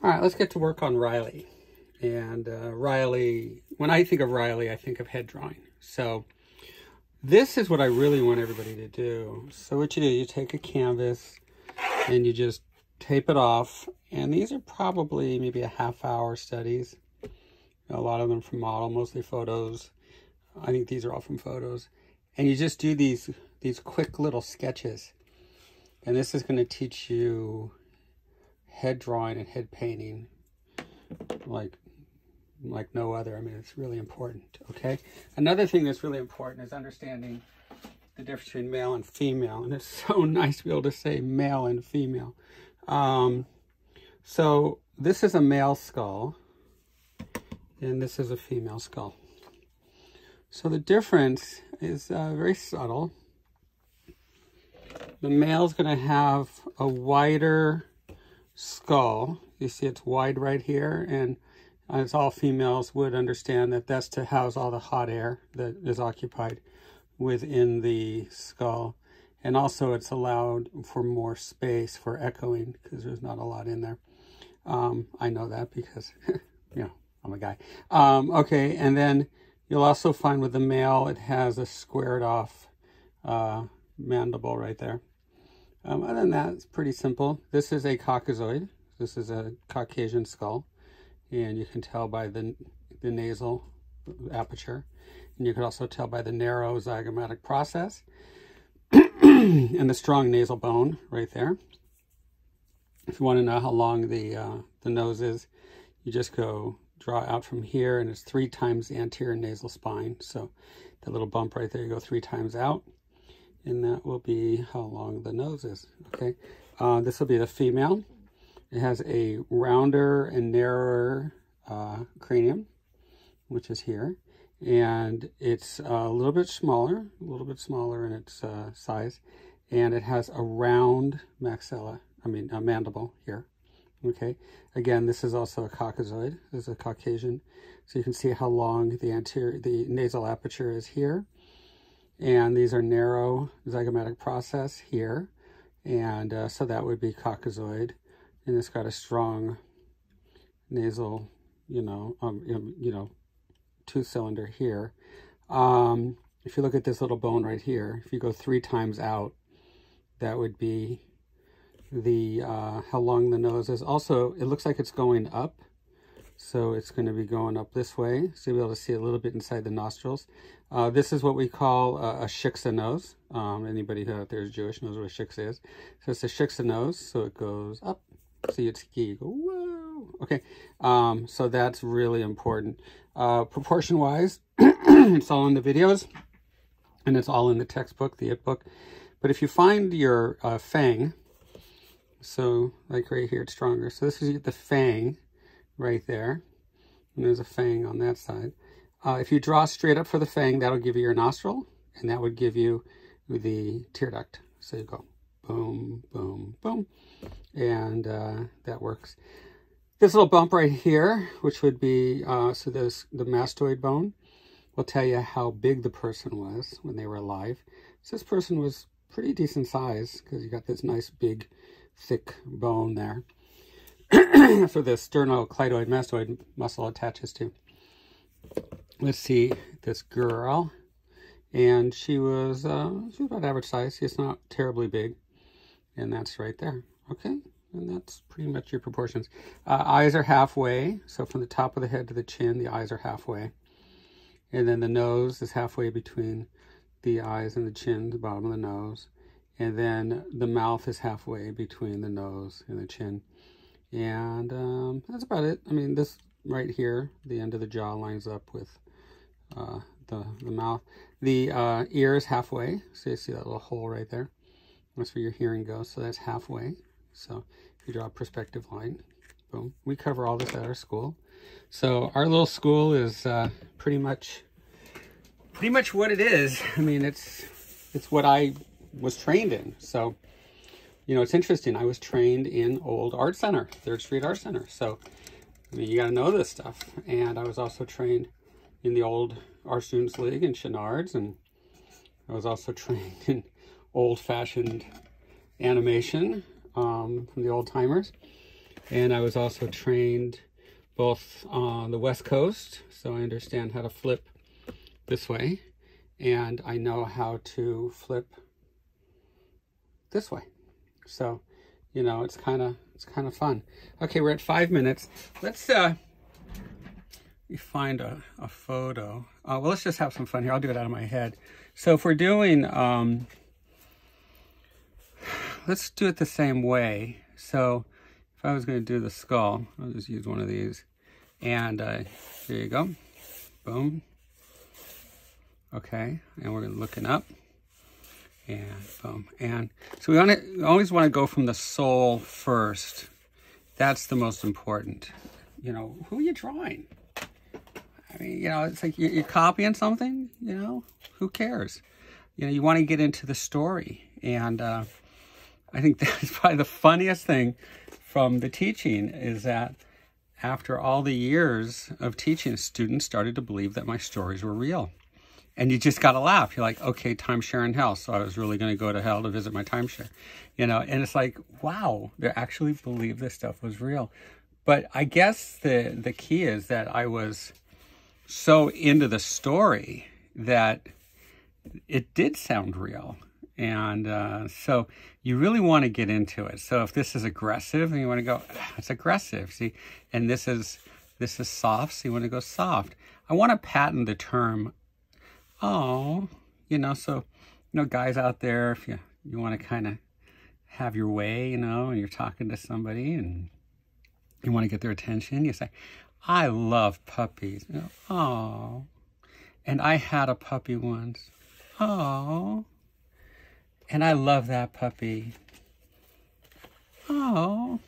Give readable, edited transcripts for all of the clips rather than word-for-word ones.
All right, let's get to work on Reilly. And Reilly, when I think of Reilly, I think of head drawing. So this is what I really want everybody to do. So what you do, you take a canvas and you just tape it off. And these are probably maybe a half-hour studies. A lot of them from model, mostly photos. I think these are all from photos. And you just do these quick little sketches. And this is going to teach you head drawing and head painting like no other. I mean, it's really important, okay? Another thing that's really important is understanding the difference between male and female. And it's so nice to be able to say male and female. So this is a male skull, and this is a female skull. So the difference is very subtle. The male's going to have a wider skull. You see it's wide right here, and as all females would understand that that's to house all the hot air that is occupied within the skull. And also it's allowed for more space for echoing because there's not a lot in there. I know that because, you know, I'm a guy. Okay, and then you'll also find with the male, it has a squared off mandible right there. Other than that, it's pretty simple. This is a Caucasoid. This is a Caucasian skull. And you can tell by the nasal aperture. And you can also tell by the narrow zygomatic process and the strong nasal bone right there. If you want to know how long the nose is, you just go draw out from here, and it's 3 times the anterior nasal spine. So that little bump right there, you go 3 times out. And that will be how long the nose is, okay? This will be the female. It has a rounder and narrower cranium, which is here. And it's a little bit smaller in its size. And it has a round maxilla, a mandible here, okay? Again, this is also a Caucasoid. This is a Caucasian. So you can see how long the nasal aperture is here. And these are narrow zygomatic process here. And so that would be Caucasoid. And it's got a strong nasal, tooth cylinder here. If you look at this little bone right here, if you go 3 times out, that would be the how long the nose is. Also, it looks like it's going up. So it's going to be going up this way. So you'll be able to see a little bit inside the nostrils. This is what we call a shiksa nose. Anybody who out there is Jewish knows what a shiksa is. So it's a shiksa nose. So it goes up. So you ski, you go, whoa. Okay. So that's really important. Proportion-wise, it's all in the videos. And it's all in the textbook, the IT book. But if you find your fang, so like right here, it's stronger. So this is the fang right there, and there's a fang on that side. If you draw straight up for the fang, that'll give you your nostril, and that would give you the tear duct. So you go boom, boom, boom, and that works. This little bump right here, which would be, so there's the mastoid bone, will tell you how big the person was when they were alive. So this person was pretty decent size, because you got this nice big thick bone there. For the sternocleidoid mastoid muscle attaches to. Let's see this girl, and she was about average size. She's not terribly big, and that's right there. Okay, and that's pretty much your proportions. Eyes are halfway, so from the top of the head to the chin, the eyes are halfway, and then the nose is halfway between the eyes and the chin, the bottom of the nose, and then the mouth is halfway between the nose and the chin. And that's about it. I mean, this right here, the end of the jaw lines up with the mouth. The ear is halfway. So you see that little hole right there. That's where your hearing goes. So that's halfway. So if you draw a perspective line, boom. We cover all this at our school. So our little school is pretty much what it is. I mean, it's what I was trained in. So, you know, it's interesting. I was trained in old art center, 3rd Street Art Center. So, I mean, you got to know this stuff. And I was also trained in the old Art Students League in Chenards. And I was also trained in old-fashioned animation from the old timers. And I was also trained both on the West Coast, so I understand how to flip this way, and I know how to flip this way. So, you know, it's kind of fun. Okay, we're at 5 minutes. Let's find a photo. Well, let's just have some fun here. I'll do it out of my head. So if we're doing, let's do it the same way. So if I was going to do the skull, I'll just use one of these. And there you go. Boom. Okay, and we're looking up. And boom. And so we always want to go from the soul first. That's the most important. You know, who are you drawing? I mean, you know, it's like you're copying something, you know, who cares? You know, you want to get into the story. And I think that's probably the funniest thing from the teaching is that after all the years of teaching, students started to believe that my stories were real. And you just got to laugh. You're like, okay, timeshare in hell. So I was really going to go to hell to visit my timeshare. You know, and it's like, wow, they actually believed this stuff was real. But I guess the key is that I was so into the story that it did sound real. And so you really want to get into it. So if this is aggressive, then you want to go, it's aggressive, see? And this is soft, so you want to go soft. I want to patent the term, oh, you know, so, you know, guys out there, if you want to kind of have your way, you know, and you're talking to somebody and you want to get their attention, you say, I love puppies. You know, oh, and I had a puppy once. Oh, and I love that puppy. Oh,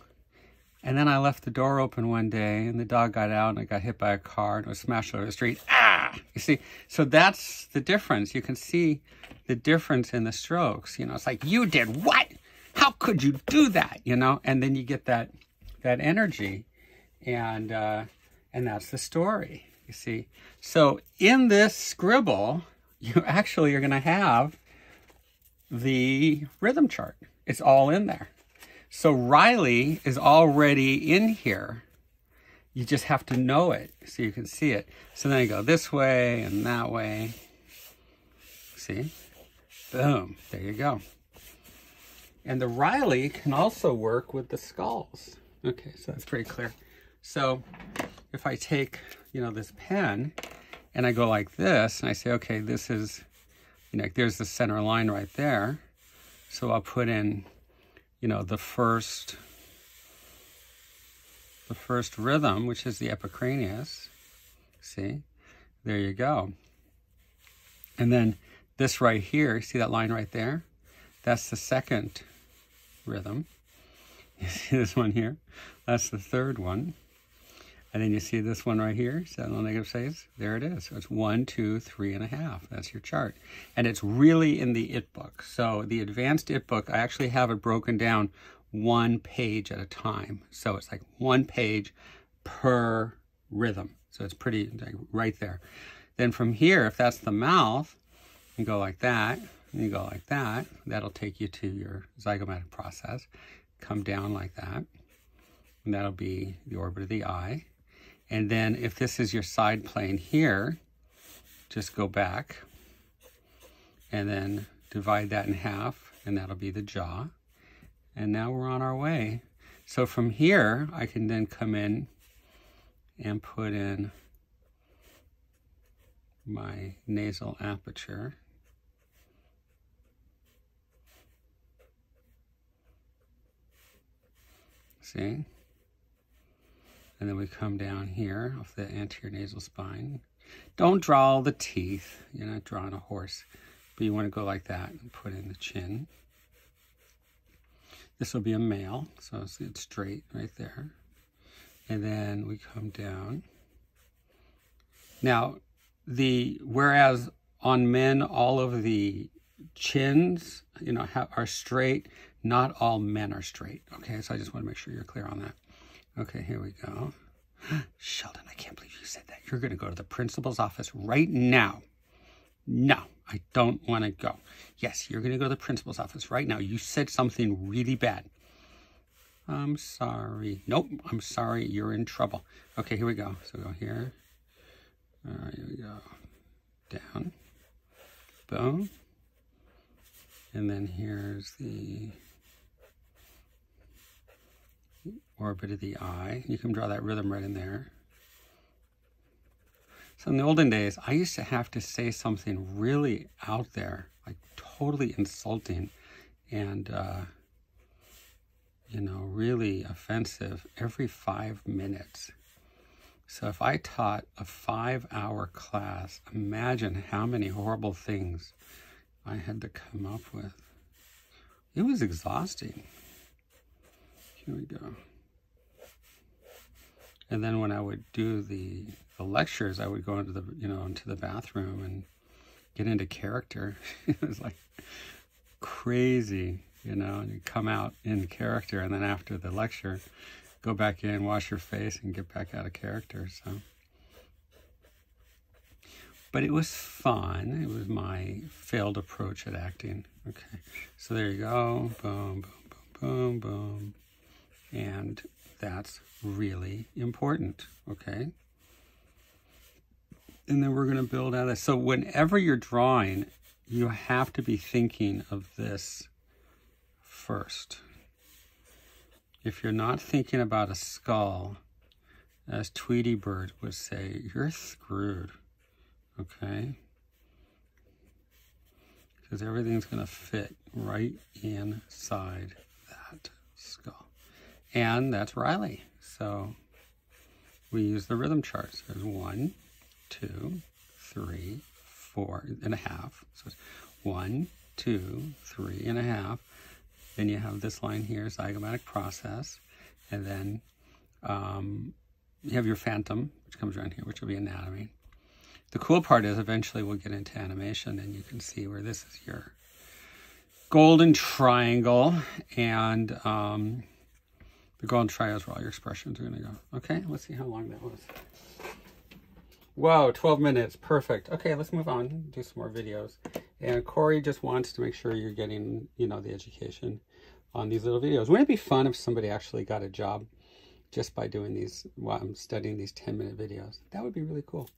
and then I left the door open one day and the dog got out and I got hit by a car and it was smashed over the street. Ah, you see, so that's the difference. You can see the difference in the strokes. You know, it's like, you did what? How could you do that? You know, and then you get that energy, and that's the story, you see. So in this scribble, you actually are going to have the rhythm chart. It's all in there. So Reilly is already in here. You just have to know it so you can see it. So then I go this way and that way. See? Boom. There you go. And the Reilly can also work with the skulls. Okay, so that's pretty clear. So if I take, you know, this pen and I go like this and I say, okay, this is, you know, there's the center line right there. So I'll put in, you know, the first rhythm, which is the epicranius. See, there you go. And then this right here, see that line right there? That's the second rhythm. You see this one here? That's the third one. And then you see this one right here, see that little negative space? There it is. So it's 1, 2, 3.5. That's your chart. And it's really in the IT book. So the advanced IT book, I actually have it broken down 1 page at a time. So it's like 1 page per rhythm. So it's pretty, like, right there. Then from here, if that's the mouth, you go like that, and you go like that. That'll take you to your zygomatic process. Come down like that. And that'll be the orbit of the eye. And then if this is your side plane here, just go back and then divide that in half, and that'll be the jaw. And now we're on our way. So from here, I can then come in and put in my nasal aperture. See? And then we come down here off the anterior nasal spine. Don't draw all the teeth. You're not drawing a horse. But you want to go like that and put in the chin. This will be a male, so it's straight right there. And then we come down. Now, whereas on men, all of the chins, you know, are straight, not all men are straight. Okay, so I just want to make sure you're clear on that. Okay, here we go. Sheldon, I can't believe you said that. You're going to go to the principal's office right now. No, I don't want to go. Yes, you're going to go to the principal's office right now. You said something really bad. I'm sorry. Nope, I'm sorry, you're in trouble. Okay, here we go. So go here. All right, here we go. Down. Boom. And then here's the orbit of the eye. You can draw that rhythm right in there. So in the olden days, I used to have to say something really out there, like totally insulting and, you know, really offensive every 5 minutes. So if I taught a 5-hour class, imagine how many horrible things I had to come up with. It was exhausting. Here we go. And then when I would do the lectures, I would go into the, you know, into the bathroom and get into character. It was like crazy, you know, and you come out in character, and then after the lecture, go back in, wash your face, and get back out of character. So, but it was fun. It was my failed approach at acting. Okay, so there you go. Boom, boom, boom, boom, boom. And that's really important, okay? And then we're going to build out of this. So whenever you're drawing, you have to be thinking of this first. If you're not thinking about a skull, as Tweety Bird would say, you're screwed, okay? Because everything's going to fit right inside that skull. And that's Reilly. So we use the rhythm charts. There's 1, 2, 3, 4.5. So it's 1, 2, 3.5. Then you have this line here, zygomatic process. And then you have your phantom, which comes around here, which will be anatomy. The cool part is eventually we'll get into animation, and you can see where this is your golden triangle. And the golden triangle is where all your expressions are going to go. Okay, let's see how long that was. Whoa, 12 minutes. Perfect. Okay, let's move on. Do some more videos. And Corey just wants to make sure you're getting, you know, the education on these little videos. Wouldn't it be fun if somebody actually got a job just by doing these, while I'm studying these 10-minute videos? That would be really cool.